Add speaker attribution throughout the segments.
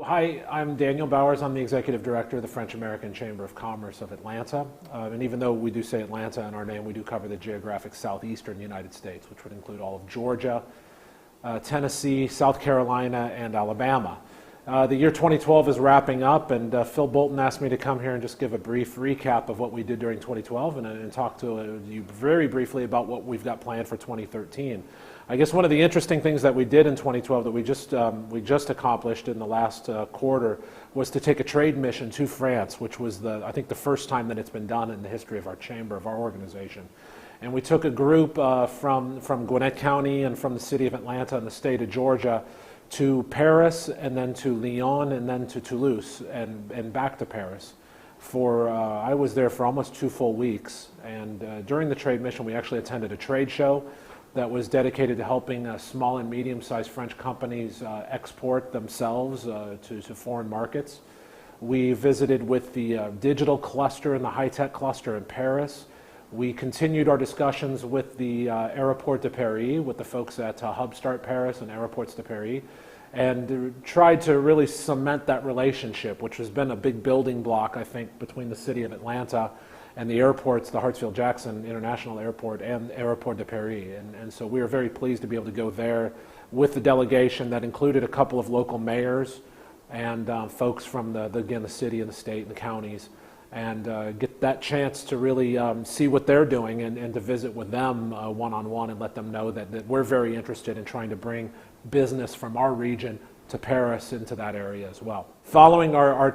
Speaker 1: Hi, I'm Daniel Bowers. I'm the Executive Director of the French-American Chamber of Commerce of Atlanta. And even though we do say Atlanta in our name, we do cover the geographic southeastern United States, which would include all of Georgia, Tennessee, South Carolina, and Alabama. The year 2012 is wrapping up, and Phil Bolton asked me to come here and just give a brief recap of what we did during 2012 and talk to you very briefly about what we've got planned for 2013. I guess one of the interesting things that we did in 2012 that we just accomplished in the last quarter was to take a trade mission to France, which was I think the first time that it's been done in the history of our chamber, of our organization. And we took a group from Gwinnett County and from the city of Atlanta and the state of Georgia to Paris, and then to Lyon, and then to Toulouse, and back to Paris. I was there for almost 2 full weeks, and during the trade mission we actually attended a trade show that was dedicated to helping small and medium-sized French companies export themselves to foreign markets. We visited with the digital cluster and the high-tech cluster in Paris. We continued our discussions with the Aéroport de Paris, with the folks at Hub Start Paris and Aéroports de Paris, and tried to really cement that relationship, which has been a big building block, I think, between the city of Atlanta and the airports, the Hartsfield-Jackson International Airport and Aéroport de Paris. And so we were very pleased to be able to go there with the delegation that included a couple of local mayors and folks from the city and the state and the counties, and get that chance to really see what they're doing and to visit with them one-on-one and let them know that we're very interested in trying to bring business from our region to Paris, into that area as well. Following our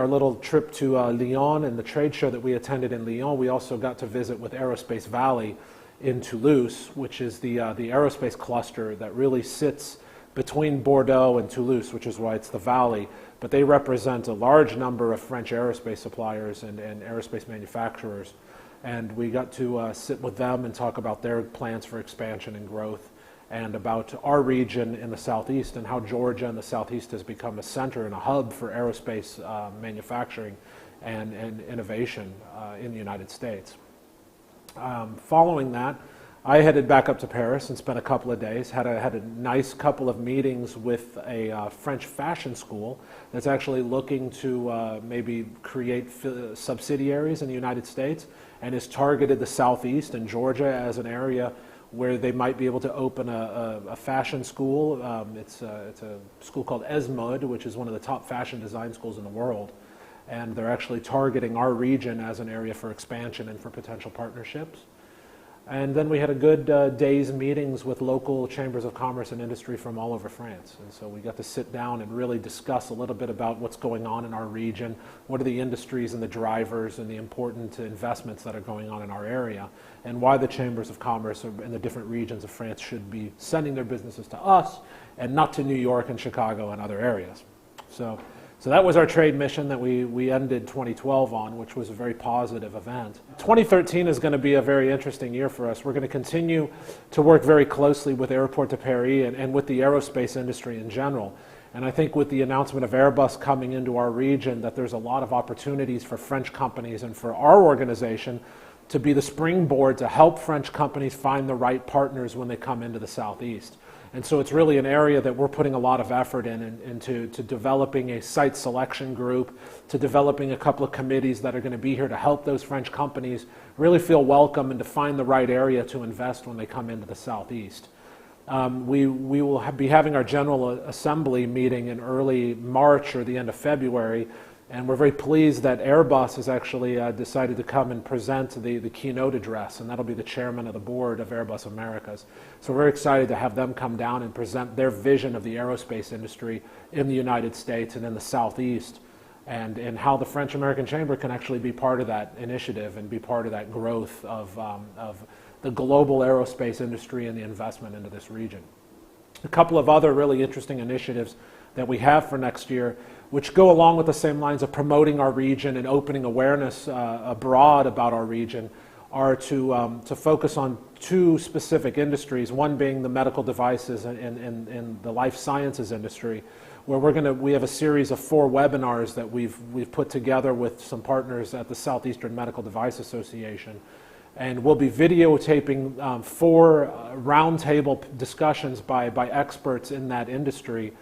Speaker 1: little trip to Lyon and the trade show that we attended in Lyon, we also got to visit with Aerospace Valley in Toulouse, which is the aerospace cluster that really sits between Bordeaux and Toulouse, which is why it's the valley. But they represent a large number of French aerospace suppliers and aerospace manufacturers. And we got to sit with them and talk about their plans for expansion and growth, and about our region in the southeast and how Georgia and the southeast has become a center and a hub for aerospace manufacturing and innovation in the United States. Following that, I headed back up to Paris and spent a couple of days, had a nice couple of meetings with a French fashion school that's actually looking to maybe create subsidiaries in the United States, and has targeted the southeast and Georgia as an area where they might be able to open a fashion school. It's a school called Esmod, which is one of the top fashion design schools in the world. And they're actually targeting our region as an area for expansion and for potential partnerships. And then we had a good day's meetings with local chambers of commerce and industry from all over France. And so we got to sit down and really discuss a little bit about what's going on in our region, what are the industries and the drivers and the important investments that are going on in our area, and why the chambers of commerce in the different regions of France should be sending their businesses to us and not to New York and Chicago and other areas. So that was our trade mission that we ended 2012 on, which was a very positive event. 2013 is going to be a very interesting year for us. We're going to continue to work very closely with Aéroport de Paris and with the aerospace industry in general. And I think with the announcement of Airbus coming into our region, that there's a lot of opportunities for French companies and for our organization to be the springboard to help French companies find the right partners when they come into the Southeast. And so it's really an area that we're putting a lot of effort into developing a site selection group, to developing a couple of committees that are going to be here to help those French companies really feel welcome and to find the right area to invest when they come into the Southeast. We will be having our General Assembly meeting in early March or the end of February, and we're very pleased that Airbus has actually decided to come and present the keynote address, and that'll be the chairman of the board of Airbus Americas. So we're very excited to have them come down and present their vision of the aerospace industry in the United States and in the Southeast, and how the French-American Chamber can actually be part of that initiative and be part of that growth of the global aerospace industry and the investment into this region. A couple of other really interesting initiatives that we have for next year, which go along with the same lines of promoting our region and opening awareness abroad about our region, are to focus on 2 specific industries, one being the medical devices and the life sciences industry, where we have a series of 4 webinars that we've put together with some partners at the Southeastern Medical Device Association. And we'll be videotaping 4 roundtable discussions by experts in that industry,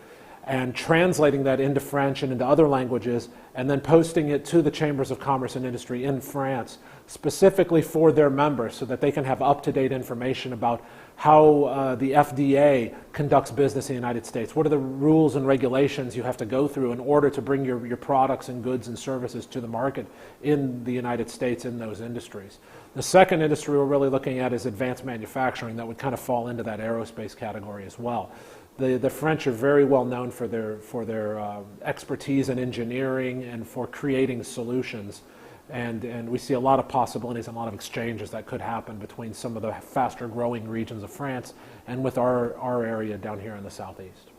Speaker 1: and translating that into French and into other languages, and then posting it to the Chambers of Commerce and Industry in France, specifically for their members, so that they can have up-to-date information about how the FDA conducts business in the United States. What are the rules and regulations you have to go through in order to bring your products and goods and services to the market in the United States in those industries. The second industry we're really looking at is advanced manufacturing. That would kind of fall into that aerospace category as well. The French are very well known for their expertise in engineering and for creating solutions. And we see a lot of possibilities and a lot of exchanges that could happen between some of the faster growing regions of France and with our area down here in the southeast.